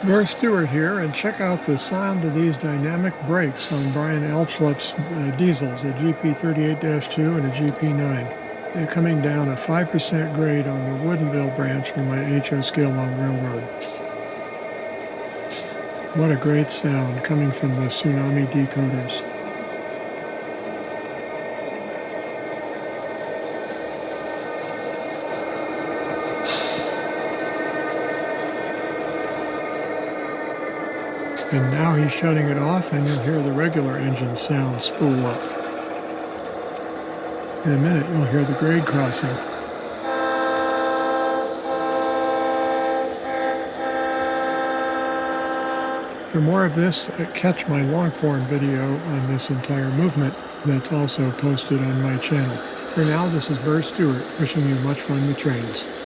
Burr Stewart here, and check out the sound of these dynamic brakes on Brian Elchlup's diesels, a GP38-2 and a GP9. They're coming down a 5% grade on the Woodinville branch from my HO Scale Long Railroad. What a great sound coming from the Tsunami decoders. And now he's shutting it off, and you'll hear the regular engine sound spool up. In a minute, you'll hear the grade crossing. For more of this, catch my long-form video on this entire movement that's also posted on my channel. For now, this is Burr Stewart, wishing you much fun with trains.